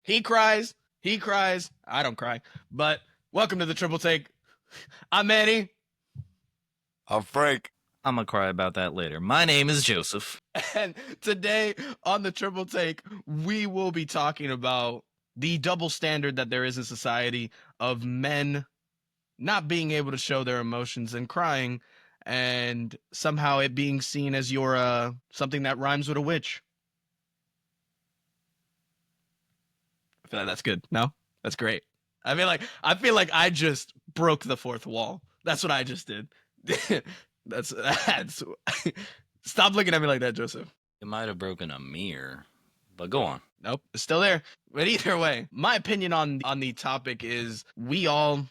He cries. He cries. I don't cry. But welcome to the Triple Take. I'm Manny. I'm Frank. I'm gonna cry about that later. My name is Joseph. And today on the Triple Take, we will be talking about the double standard that there is in society of men not being able to show their emotions and crying, and somehow it being seen as your something that rhymes with a witch. I feel like that's good. No, that's great. I feel like I just broke the fourth wall. That's what I just did. that's Stop looking at me like that, Joseph. You might have broken a mirror, but go on. Nope, it's still there. But either way, my opinion on the topic is we all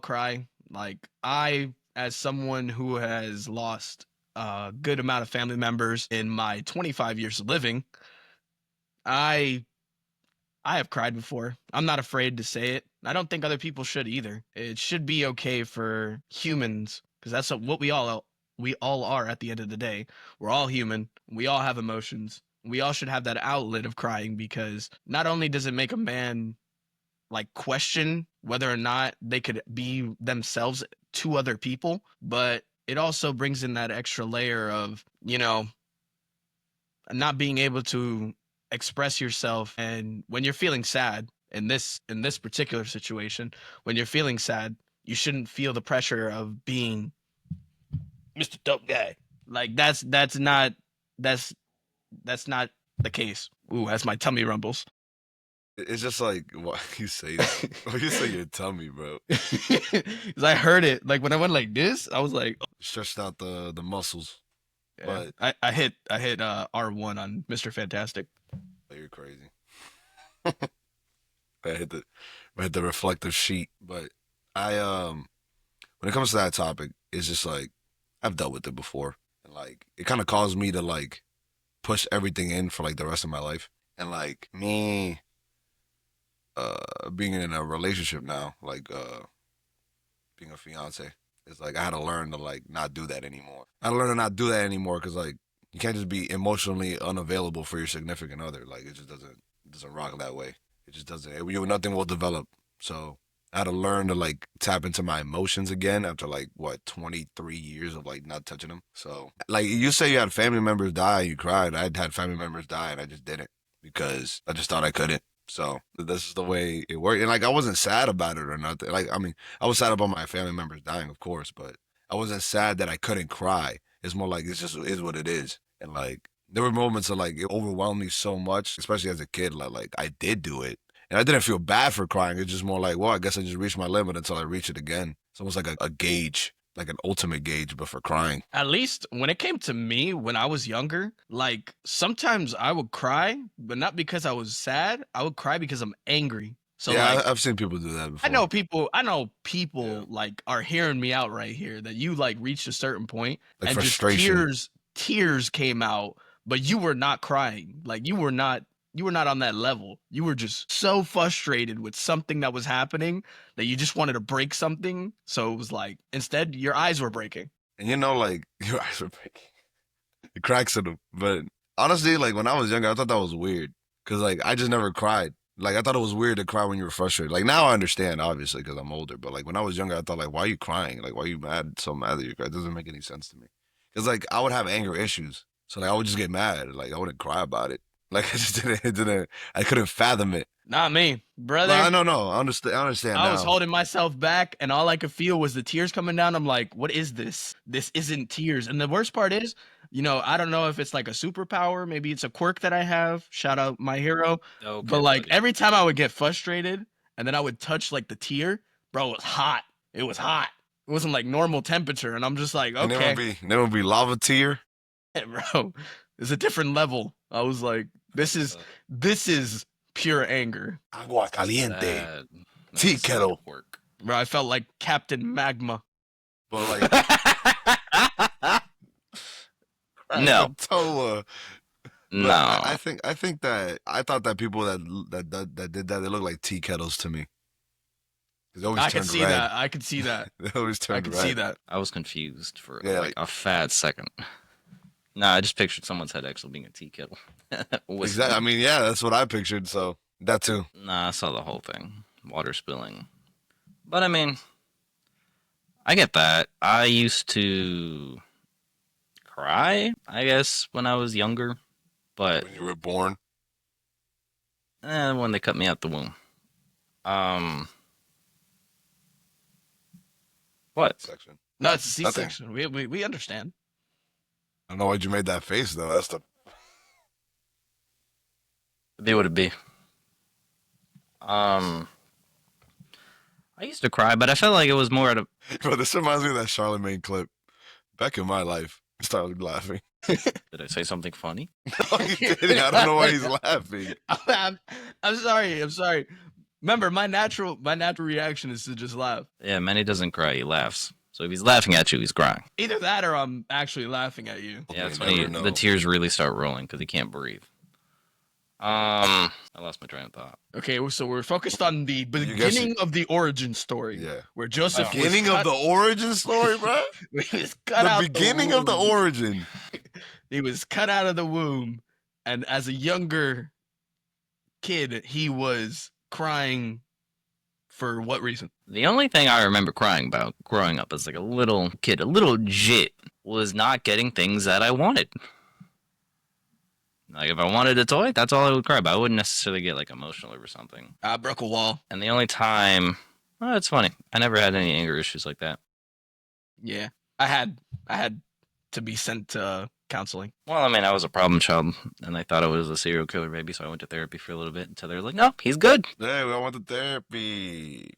cry. Like, I, as someone who has lost a good amount of family members in my 25 years of living, I have cried before. I'm not afraid to say it. I don't think other people should either. It should be okay for humans, because that's what we all are at the end of the day. We're all human. We all have emotions. We all should have that outlet of crying, because not only does it make a man like question whether or not they could be themselves to other people, but it also brings in that extra layer of, not being able to express yourself. And when you're feeling sad in this particular situation, when you're feeling sad, you shouldn't feel the pressure of being Mr. Dope Guy. Like, that's not the case. Ooh, that's my tummy rumbles. It's just like, why you say that? Why you say your tummy, bro? Because I heard it. Like, when I went like this, I was like, Stretched out the muscles. yeah. I hit R1 on Mr. Fantastic. Oh, you're crazy. I hit the reflective sheet. But when it comes to that topic, it's just like I've dealt with it before. And like it kinda caused me to like push everything in for like the rest of my life. And like me being in a relationship now, like being a fiance, it's like I had to learn to like not do that anymore. I had to learn to not do that anymore because like you can't just be emotionally unavailable for your significant other. Like it just doesn't rock that way. It just doesn't. Nothing will develop. So I had to learn to like tap into my emotions again after like what 23 years of like not touching them. So like you say you had family members die, you cried. I'd had family members die and I just didn't because I just thought I couldn't. So this is the way it worked. And like I wasn't sad about it or nothing. Like I mean, I was sad about my family members dying, of course, but I wasn't sad that I couldn't cry. It's more like it's just is what it is. And like there were moments of like it overwhelmed me so much, especially as a kid. Like I did do it. And I didn't feel bad for crying. It's just more like, well, I guess I just reached my limit until I reach it again. It's almost like a gauge, like an ultimate gauge, but for crying. At least when it came to me when I was younger, like sometimes I would cry, but not because I was sad. I would cry because I'm angry. So yeah, like I've seen people do that before. I know people Yeah. like are hearing me out right here, that you like reached a certain point Like and just frustration. tears came out, but you were not crying. Like you were not on that level. You were just so frustrated with something that was happening that you just wanted to break something. So it was like, instead, your eyes were breaking. And like your eyes were breaking. The cracks in them. But honestly, like when I was younger, I thought that was weird. Cause like I just never cried. Like I thought it was weird to cry when you were frustrated. Like now I understand, obviously, because I'm older. But like when I was younger, I thought like, why are you crying? Like why are you mad? So mad that you cry? It doesn't make any sense to me. Cause like I would have anger issues. So like I would just get mad. Like I wouldn't cry about it. Like I just didn't. I couldn't fathom it. Not me, brother. No. I understand. I now. was holding myself back, and all I could feel was the tears coming down. I'm like, what is this? This isn't tears. And the worst part is, I don't know if it's like a superpower. Maybe it's a quirk that I have. Shout out my hero. Okay, But like buddy. every time I would get frustrated and then I would touch like the tear, bro, it was hot. It was hot. It wasn't like normal temperature. And I'm just like, And okay, there would be lava tear. bro, it's a different level. I was like, this is pure anger. Agua caliente. That's Tea a sad kettle. quirk. Bro, I felt like Captain Magma. But like No. Krakatoa. No. I think that I thought that people that did that, they look like tea kettles to me. They always I can turned see red. that. I can see that. They always I turned can red. see that. I was confused for Yeah, like a fat second. Nah, I just pictured someone's head actually being a tea kettle. Exactly. I mean, yeah, that's what I pictured. So That too. Nah, I saw the whole thing. Water spilling. But I mean, I get that. I used to cry, I guess, when I was younger. But When you were born. when they cut me out the womb. What? Section. No, it's a Nothing. C-section. We understand. I don't know why you made that face though. That's the Be what it be. I used to cry, but I felt like it was more at a. bro. This reminds me of that Charlemagne clip. Back in my life, I started laughing. Did I say something funny? No, he didn't. I don't know why he's laughing. I'm sorry. I'm sorry. Remember, my natural reaction is to just laugh. Yeah, Manny doesn't cry. He laughs. So if he's laughing at you, he's crying. Either that or I'm actually laughing at you. Yeah, that's You when never know. the tears really start rolling because he can't breathe. I lost my train of thought. Okay, so we're focused on the guess beginning of the origin story. Yeah. Where Joseph was Beginning of cut, the origin story, bro. he was cut out The beginning of the womb. origin. He was cut out of the womb, and as a younger kid, he was crying for what reason? The only thing I remember crying about growing up as like a little kid, a little jit, was not getting things that I wanted. Like if I wanted a toy, that's all I would cry about. I wouldn't necessarily get like emotional over something. I broke a wall. And the only time, oh, it's funny. I never had any anger issues like that. Yeah, I had to be sent to counseling. Well, I mean, I was a problem child, and they thought I was a serial killer baby, so I went to therapy for a little bit until they were like, "No, he's good." Hey, we all went to therapy.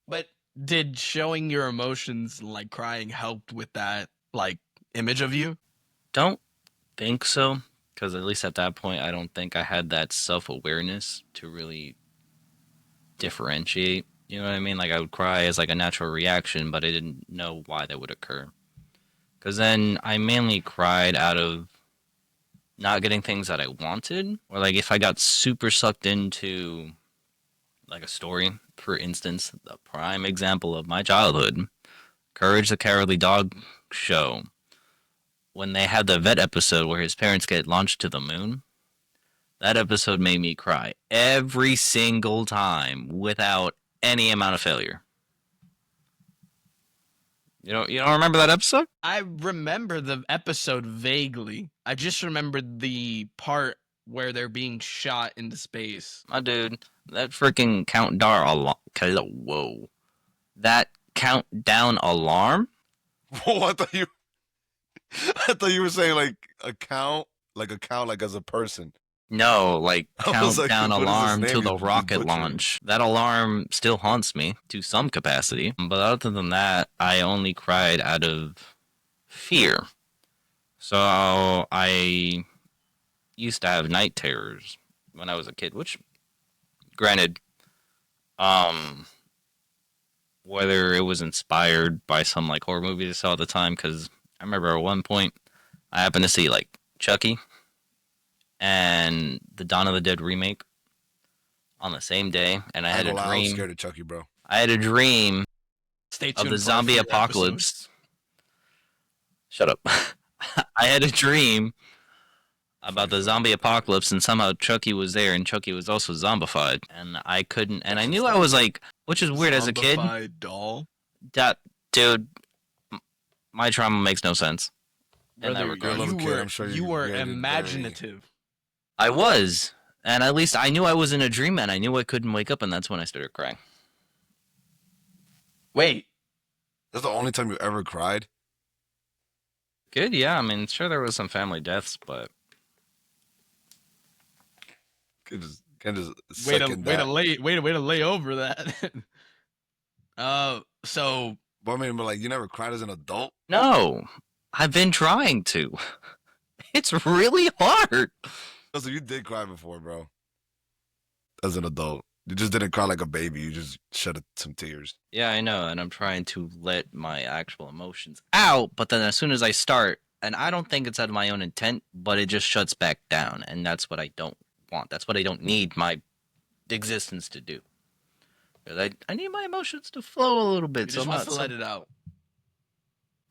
But did showing your emotions, like crying, helped with that like image of you? Don't think so, because at least at that point, I don't think I had that self-awareness to really differentiate. You know what I mean? Like I would cry as like a natural reaction, but I didn't know why that would occur. Because then I mainly cried out of not getting things that I wanted, or like if I got super sucked into like a story. For instance, the prime example of my childhood, Courage the Cowardly Dog show, when they had the vet episode where his parents get launched to the moon. That episode made me cry every single time without any amount of failure. You don't remember that episode? I remember the episode vaguely. I just remembered the part where they're being shot into space. My dude, that freaking countdown alarm. Whoa. That countdown alarm? Whoa, I thought you were saying like a count like as a person. No, like I was like, countdown what is this alarm name to the you rocket butchered? launch. That alarm still haunts me to some capacity. But other than that, I only cried out of fear. So I used to have night terrors when I was a kid, which granted, whether it was inspired by some like horror movies I saw at the time, because I remember at one point I happened to see like Chucky and the Dawn of the Dead remake on the same day, and I had a I'm dream. scared of Chucky, bro. I had a dream Stay of tuned the for zombie future episodes. apocalypse. Shut up. I had a dream about the zombie apocalypse, and somehow Chucky was there, and Chucky was also zombified, and I couldn't. And I knew I was like, which is weird as a kid. Zombified doll. That dude, my trauma makes no sense. In that Brother, regard. little you kid, were, I'm sure you you were created imaginative. I was, and at least I knew I was in a dream, and I knew I couldn't wake up, and that's when I started crying. Wait, That's the only time you ever cried. Good, yeah. I mean, sure, there was some family deaths, but Can just way to second way to that. lay over that. So But I mean, but like you never cried as an adult. no, I've been trying to. It's really hard. So you did cry before, bro. As an adult, you just didn't cry like a baby. You just shed some tears. Yeah, I know, and I'm trying to let my actual emotions out, but then as soon as I start, and I don't think it's out of my own intent, but it just shuts back down, and that's what I don't want. That's what I don't need my existence to do. 'Cause I need my emotions to flow a little you bit. So just I'm wants not to so- let it out.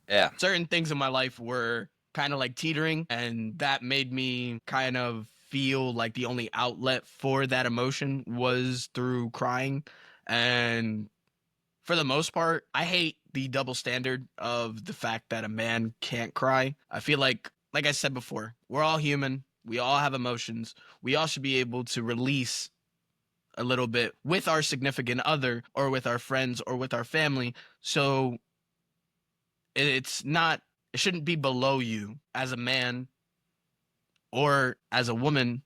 Yeah. Certain things in my life were kind of like teetering, and that made me kind of feel like the only outlet for that emotion was through crying. And for the most part, I hate the double standard of the fact that a man can't cry. I feel like I said before, we're all human. We all have emotions. We all should be able to release a little bit with our significant other or with our friends or with our family. So it's not, it shouldn't be below you as a man or as a woman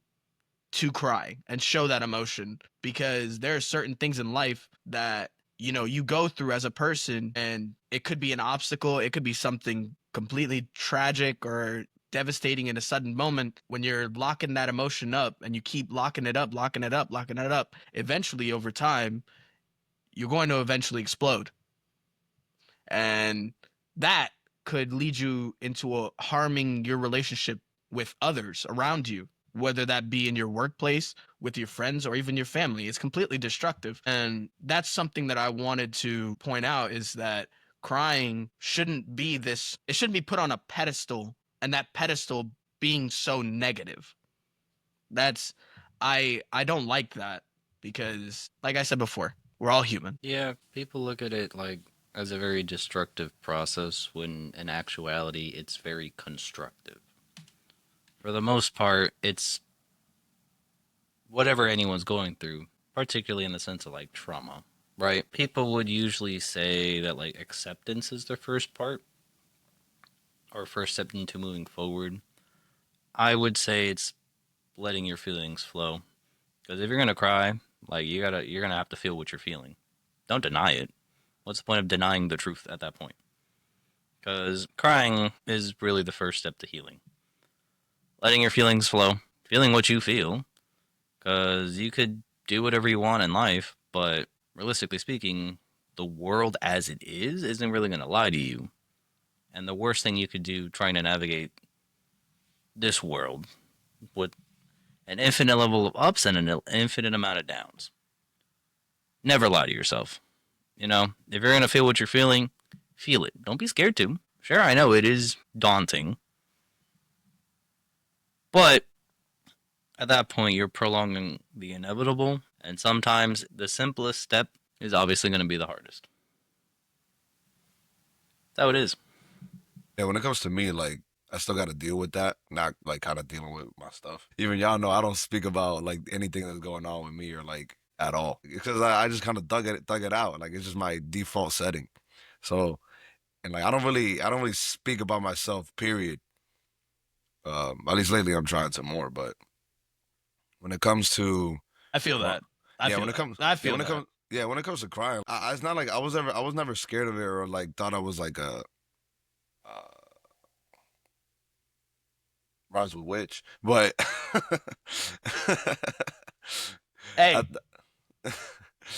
to cry and show that emotion, because there are certain things in life that you go through as a person, and it could be an obstacle, it could be something completely tragic or devastating in a sudden moment. When you're locking that emotion up and you keep locking it up, eventually over time you're going to eventually explode, and that could lead you into harming your relationship with others around you, whether that be in your workplace, with your friends, or even your family. It's completely destructive. And that's something that I wanted to point out, is that crying shouldn't be this, it shouldn't be put on a pedestal, and that pedestal being so negative. That's, I don't like that, because like I said before, we're all human. Yeah, people look at it like as a very destructive process when in actuality it's very constructive. For the most part, it's whatever anyone's going through, particularly in the sense of like trauma, right? People would usually say that like acceptance is the first part or first step into moving forward. I would say it's letting your feelings flow. Because if you're gonna cry, like you're gonna have to feel what you're feeling. Don't deny it. What's the point of denying the truth at that point? Because crying is really the first step to healing. Letting your feelings flow, feeling what you feel, because you could do whatever you want in life, but realistically speaking, the world as it is isn't really going to lie to you. And the worst thing you could do trying to navigate this world with an infinite level of ups and an infinite amount of downs. Never lie to yourself. If you're going to feel what you're feeling, feel it. Don't be scared to. Sure, I know it is daunting. But at that point, you're prolonging the inevitable, and sometimes the simplest step is obviously going to be the hardest. That's how it is. Yeah, when it comes to me, like, I still got to deal with that, not like kind of dealing with my stuff. Even y'all know I don't speak about like anything that's going on with me or like at all, because I just kind of dug it out. Like, it's just my default setting. So, and like I don't really speak about myself. Period. At least lately I'm trying to more, but when it comes to I feel that. I yeah, feel when it that. comes I feel when it that. comes when it comes to crying, it's not like I was never scared of it or like thought I was like a rhymes with witch, but Hey, I,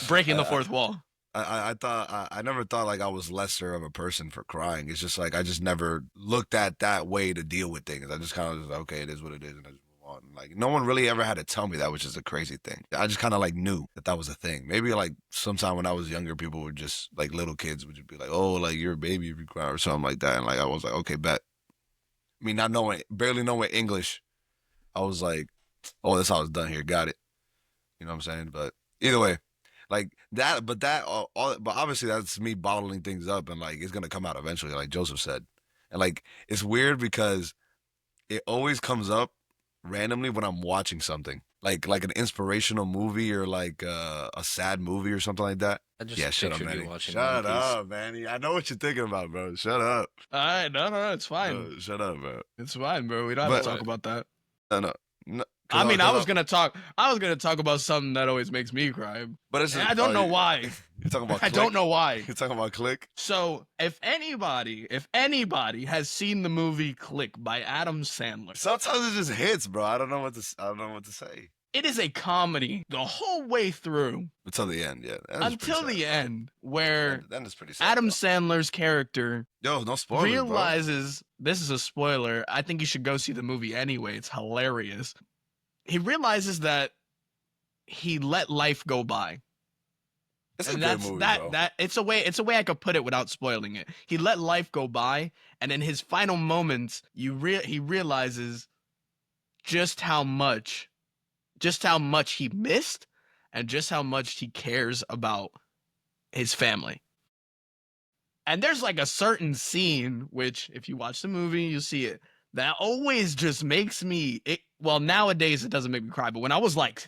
breaking the I, fourth wall. I thought I never thought like I was lesser of a person for crying. It's just like I just never looked at that way to deal with things. I just kind of just like, okay, it is what it is, and I just move on. Like no one really ever had to tell me that, which is a crazy thing. I just kind of like knew that was a thing. Maybe like sometime when I was younger, people would just like little kids would just be like, oh, like you're a baby if you cry or something like that, and like I was like, okay, bet. I mean, barely knowing English, I was like, oh, that's how it's done here. Got it. You know what I'm saying? But either way, like that, but obviously that's me bottling things up, and like it's gonna come out eventually, like Joseph said. And like it's weird because it always comes up randomly when I'm watching something, like an inspirational movie or like a sad movie or something like that. I just Yeah, shut up, pictured you Manny. watching Shut One Piece. up, Manny. I know what you're thinking about, bro. Shut up. All right, no, it's fine. Shut up, bro. It's fine, bro. We don't have But to talk about that. no. I mean, I was 'Cause gonna talk about something that always makes me cry. but it's And I don't know why. You're talking about I don't know why. You're talking about Click? So, if anybody has seen the movie Click by Adam Sandler, Sometimes it just hits, bro. I don't know what to say. it is a comedy the whole way through Until the end, yeah. until the end, where Then it's pretty sad. Adam though. Sandler's character Yo, no spoilers, realizes this is a spoiler. I think you should go see the movie anyway. It's hilarious. He realizes that he let life go by. It's a And good that's movie, that bro. that it's a way I could put it without spoiling it. He let life go by, and in his final moments, he realizes just how much he missed and just how much he cares about his family. And there's like a certain scene, which if you watch the movie, you see it, that always just makes me, well, nowadays it doesn't make me cry, but when I was like,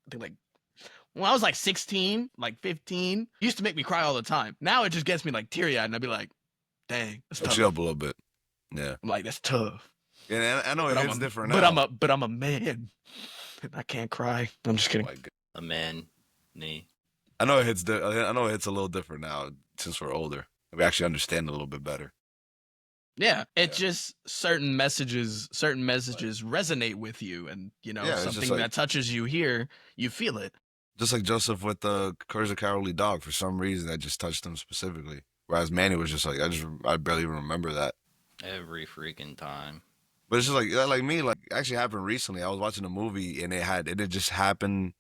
I think like, when I was like 16, like 15, it used to make me cry all the time. Now it just gets me like teary-eyed, and I'd be like, dang, that's Hooks tough. you up a little bit. Yeah. I'm like, that's tough. Yeah, I know it hits different now. But I'm a man. I can't cry. I'm just kidding. A man, knee. I know it hits. I know it hits a little different now since we're older. We actually understand a little bit better. Yeah, it's just certain messages resonate with you, and something that touches you here, you feel it. Just like Joseph with the Courage the Cowardly Dog, for some reason that just touched him specifically. Whereas Manny was just like, I barely even remember that every freaking time. But it's just like me, like actually happened recently. I was watching a movie and it just happened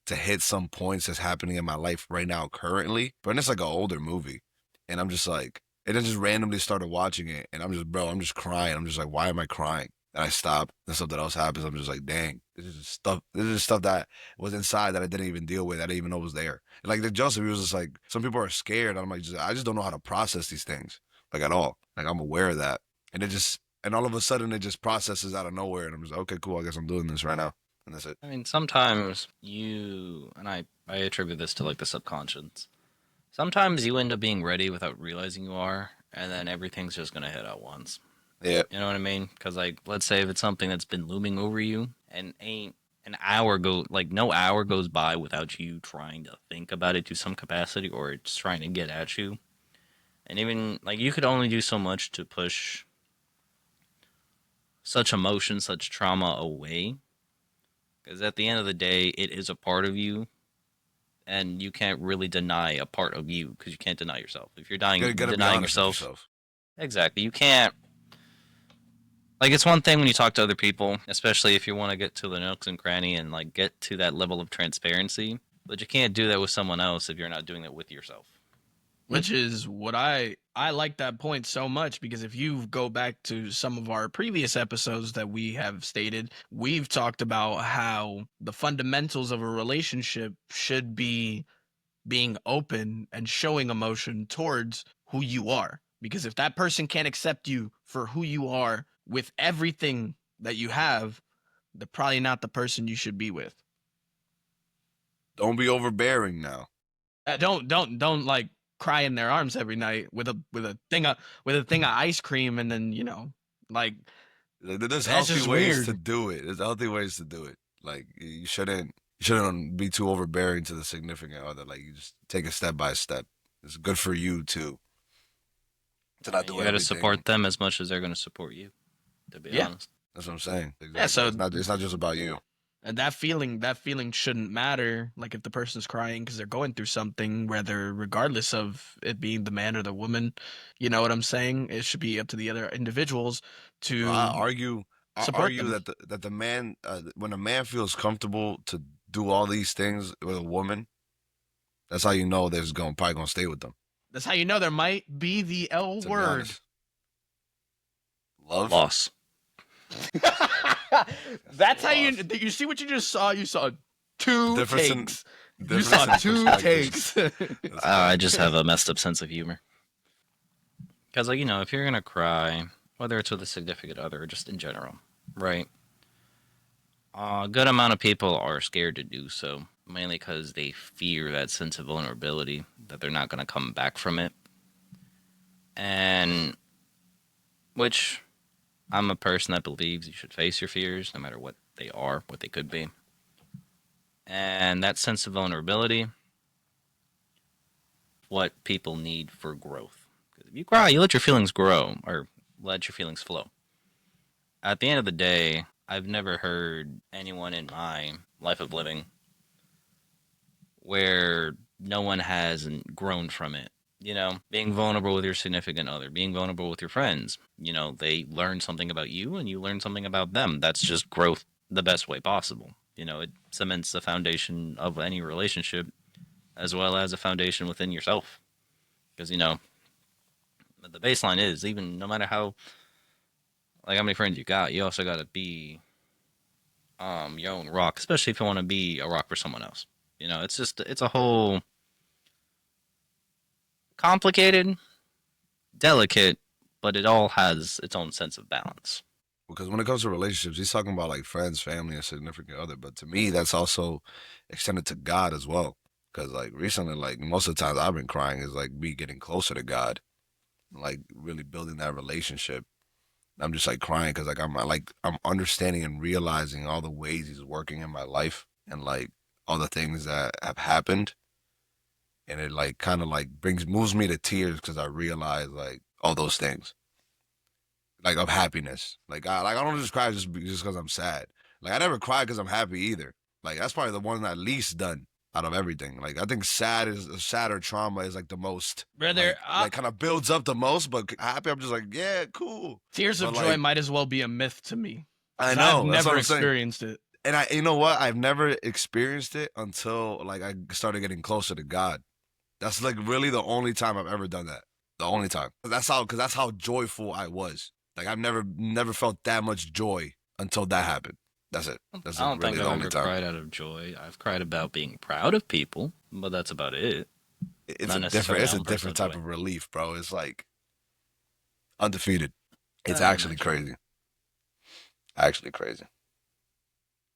to hit some points that's happening in my life right now currently. But it's like an older movie, and I'm just like, and I just randomly started watching it, and I'm just crying. I'm just like, why am I crying? And I stop, and something else happens. I'm just like, dang, this is stuff that was inside that I didn't even deal with. I didn't even know was there. And like the Joseph, he was just like, some people are scared. I'm like, I just don't know how to process these things, like at all. Like I'm aware of that, and all of a sudden it just processes out of nowhere, and I'm just like, okay, cool. I guess I'm doing this right now, and that's it. I mean, sometimes I attribute this to like the subconscious. Sometimes you end up being ready without realizing you are, and then everything's just gonna hit at once. Yeah. You know what I mean? Because like, let's say if it's something that's been looming over you, and no hour goes by without you trying to think about it to some capacity, or it's trying to get at you. And even like you could only do so much to push such emotion, such trauma away. Because at the end of the day, it is a part of you, and you can't really deny a part of you because you can't deny yourself. If you're denying yourself, exactly, you can't. Like, it's one thing when you talk to other people, especially if you want to get to the nooks and cranny and like get to that level of transparency, but you can't do that with someone else if you're not doing it with yourself. Which is what I like that point so much, because if you go back to some of our previous episodes that we have stated, we've talked about how the fundamentals of a relationship should be being open and showing emotion towards who you are. Because if that person can't accept you for who you are with everything that you have, they're probably not the person you should be with. Don't be overbearing now. Don't like cry in their arms every night with a thing of ice cream, and then like there's healthy ways to do it. There's healthy ways to do it. Like you shouldn't be too overbearing to the significant other. Like you just take it step by step. It's good for you too. To not do you got to support them as much as they're going to support you. To be honest, that's what I'm saying. Exactly. Yeah, so it's not just about you. And that feeling shouldn't matter. Like if the person's crying because they're going through something, regardless of it being the man or the woman, you know what I'm saying? It should be up to the other individuals to argue that the man, when a man feels comfortable to do all these things with a woman, that's how you know they're probably gonna stay with them. That's how you know there might be the L word. Love. Loss. That's how you see what you just saw. You saw two takes. You saw two takes. I just have a messed up sense of humor. Because, like, if you're going to cry, whether it's with a significant other or just in general, right? A good amount of people are scared to do so, mainly because they fear that sense of vulnerability, that they're not going to come back from it. And, which, I'm a person that believes you should face your fears, no matter what they are, what they could be. And that sense of vulnerability, what people need for growth. Because if you cry, you let your feelings grow, or let your feelings flow. At the end of the day, I've never heard anyone in my life of living where no one hasn't grown from it. Being vulnerable with your significant other, being vulnerable with your friends. They learn something about you and you learn something about them. That's just growth the best way possible. It cements the foundation of any relationship as well as a foundation within yourself. Because, the baseline is, even no matter how many friends you got, you also got to be your own rock, especially if you want to be a rock for someone else. You know, it's a whole complicated, delicate, but it all has its own sense of balance. Because when it comes to relationships, he's talking about like friends, family, and significant other. But to me, that's also extended to God as well. Because like recently, like most of the times I've been crying is like me getting closer to God, like really building that relationship. I'm just like crying because I'm understanding and realizing all the ways He's working in my life and like all the things that have happened, and it like kind of like brings moves me to tears because I realize like all those things like of happiness. Like I don't just cry just because I'm sad. Like I never cry because I'm happy either. Like that's probably the one that least done out of everything. Like I think sad or trauma is like the most Brother, like kind of builds up the most. But happy, I'm just like yeah, cool. tears of But joy like might as well be a myth to me. I 'Cause know I've that's what never I'm saying. experienced it. And you know what? I've never experienced it until like I started getting closer to God. That's like really the only time I've ever done that. The only time. Because that's how joyful I was. Like I've never felt that much joy until that happened. That's it. That's I don't really think the I've only ever time. cried out of joy. I've cried about being proud of people, but that's about it. It's Not a necessarily different. It's a on a different personal type joy. of relief, bro. It's like undefeated. It's I actually imagine. crazy. Actually crazy.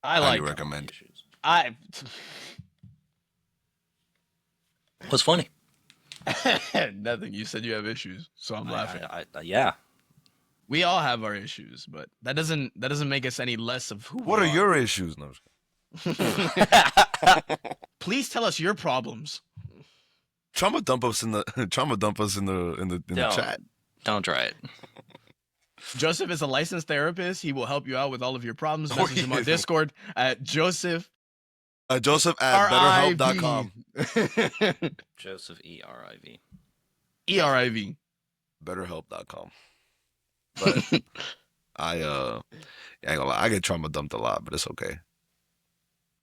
I Highly like recommend. Issues. I What's funny? nothing. You said you have issues, so I'm laughing. Yeah. We all have our issues, but that doesn't make us any less of who What we are your issues? No, Please tell us your problems. trauma dump us in the trauma dump us in the Don't. chat. Don't try it. Joseph is a licensed therapist. He will help you out with all of your problems. Message him on yes. Discord at Joseph Joseph at betterhelp.com. Joseph ERIV. ERIV. Betterhelp.com. But I ain't gonna lie, I get trauma dumped a lot, but it's okay.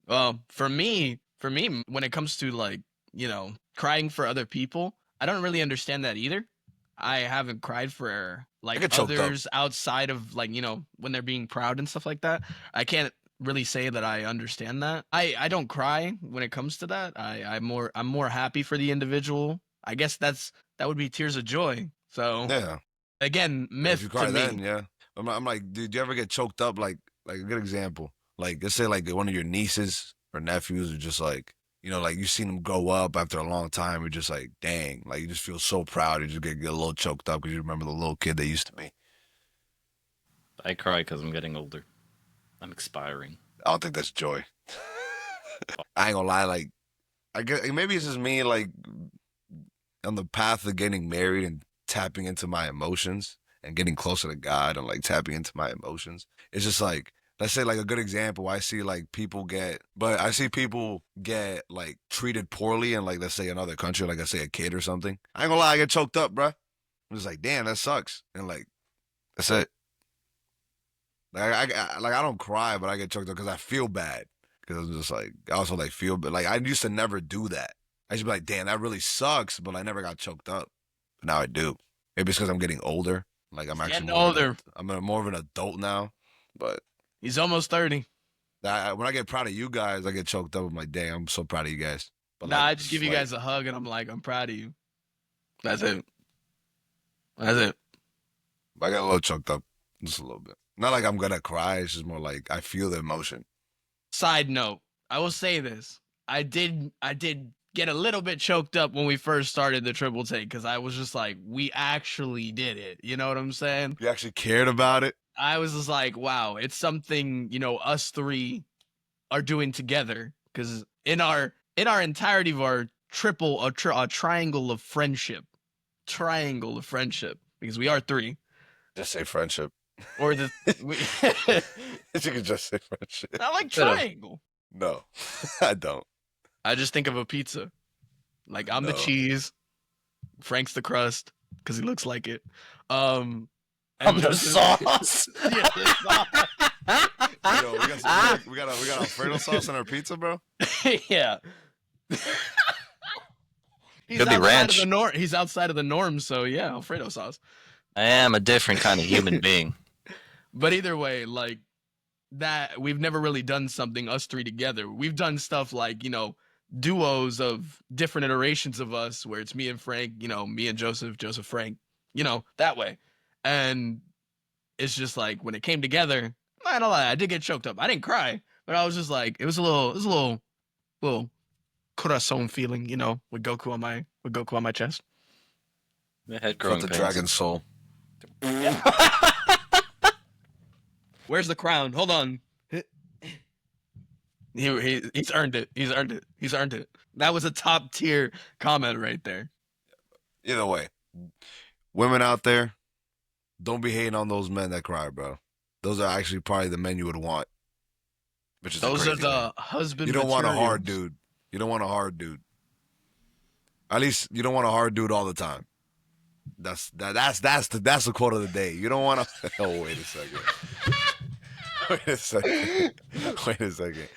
Well, for me, when it comes to like, crying for other people, I don't really understand that either. I haven't cried for like get choked up. others outside of like, when they're being proud and stuff like that. I can't really say that I understand that. I don't cry when it comes to that. I'm more happy for the individual. I guess that would be tears of joy. So Yeah. again, If myth you cry to then, me. yeah. I'm like, dude, do you ever get choked up? Like a good example. Like, let's say like one of your nieces or nephews are just like, like you seen them grow up after a long time. You're just like, dang, like you just feel so proud. You just get a little choked up because you remember the little kid they used to be. I cry because I'm getting older. I'm expiring. I don't think that's joy. I ain't gonna lie, like I guess maybe it's just me like on the path of getting married and tapping into my emotions and getting closer to God and like tapping into my emotions. It's just like let's say like a good example, I see people get like treated poorly in like let's say another country, like let's say a kid or something. I ain't gonna lie, I get choked up, bruh. I'm just like, damn, that sucks. And like that's it. Like I don't cry, but I get choked up because I feel bad. Because I'm just like I also like feel bad. Like I used to never do that. I used to be like, damn, that really sucks, but I never got choked up. But now I do. Maybe it's because I'm getting older. Like I'm actually Getting older. I'm more of an adult now. But He's almost 30. when I get proud of you guys, I get choked up. I'm like, damn, I'm so proud of you guys. But Nah, like, I just give you like, guys a hug and I'm like, I'm proud of you. That's it. That's it. I get a little choked up, just a little bit. Not like I'm gonna cry. It's just more like I feel the emotion. Side note, I will say this. I did get a little bit choked up when we first started the triple take because I was just like, we actually did it. You know what I'm saying? You actually cared about it. I was just like, wow, it's something, us three are doing together. Because in our entirety of our a triangle of friendship. Because we are three. Just say friendship. Or the You could just say friendship. I like triangle. No, I don't. I just think of a pizza. Like I'm the No. cheese, Frank's the crust because he looks like it. I'm the sauce. Yeah, the sauce. Yo, we got Alfredo sauce on our pizza, bro. Yeah. He's Could be outside ranch. Of the norm. He's outside of the norm, so yeah, Alfredo sauce. I am a different kind of human being. But either way, like that we've never really done something us three together. We've done stuff like, duos of different iterations of us where it's me and Frank, me and Joseph, Joseph Frank, that way. And it's just like when it came together, I'm not gonna lie, I did get choked up. I didn't cry, but I was just like, it was a little corazon feeling, with Goku on my chest. The head Felt growing the pains. dragon soul. Where's the crown? Hold on. He's earned it. He's earned it. He's earned it. That was a top tier comment right there. Either way, women out there, don't be hating on those men that cry, bro. Those are actually probably the men you would want. Which is a Those are crazy the thing. husband. You don't want a hard materials. dude. You don't want a hard dude. At least you don't want a hard dude all the time. That's the quote of the day. You don't want to. Oh, wait a second. Wait a second. Wait a second.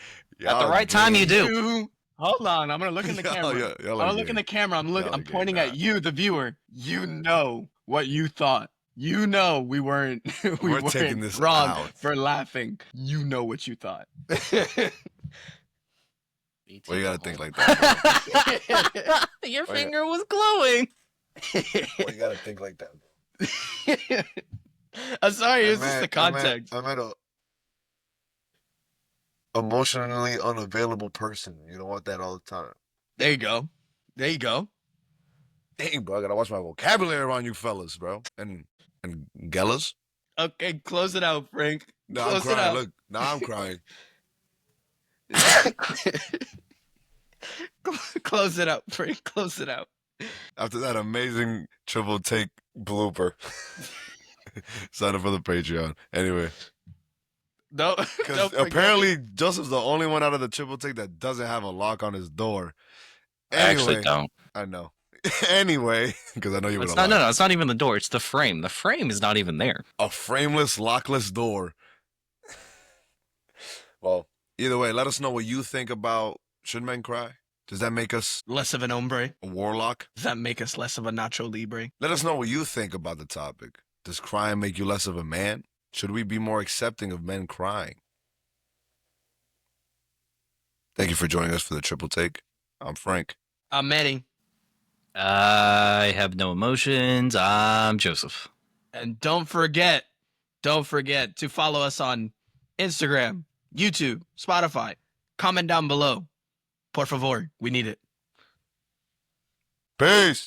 At the right time, you do. Hold on, I'm gonna look in the camera. Y'all I'm are gonna look in gay. the camera. I'm Y'all are pointing gay, at you, the viewer. You know what you thought. You know we weren't We're taking this wrong out. for laughing. You know what you thought. Well, you gotta think like that. Your Wait. finger was glowing. Well, you gotta think like that. I'm sorry, it's just the context. I'm at a emotionally unavailable person. You don't want that all the time. There you go. There you go. Dang, bro, I gotta watch my vocabulary around you fellas, bro. And Gellas. Okay, close it out, Frank. No, I'm Close it crying. out. Look, now I'm crying. Close it out, Frank. Close it out. After that amazing triple take blooper. Sign up for the Patreon. Anyway, No, because don't forget. apparently Joseph's the only one out of the triple take that doesn't have a lock on his door. I actually Anyway, don't. I know. Anyway, because I know you would It's have not, no, it's not even the door. It's the frame. The frame is not even there. a frameless, lockless door. Well, either way, let us know what you think about should men cry? Does that make us Less of an hombre. a warlock? Does that make us less of a Nacho Libre? Let us know what you think about the topic. Does crying make you less of a man? Should we be more accepting of men crying? Thank you for joining us for the triple take. I'm Frank. I'm Manny. I have no emotions. I'm Joseph. And don't forget to follow us on Instagram, YouTube, Spotify. Comment down below. Por favor, we need it. Peace.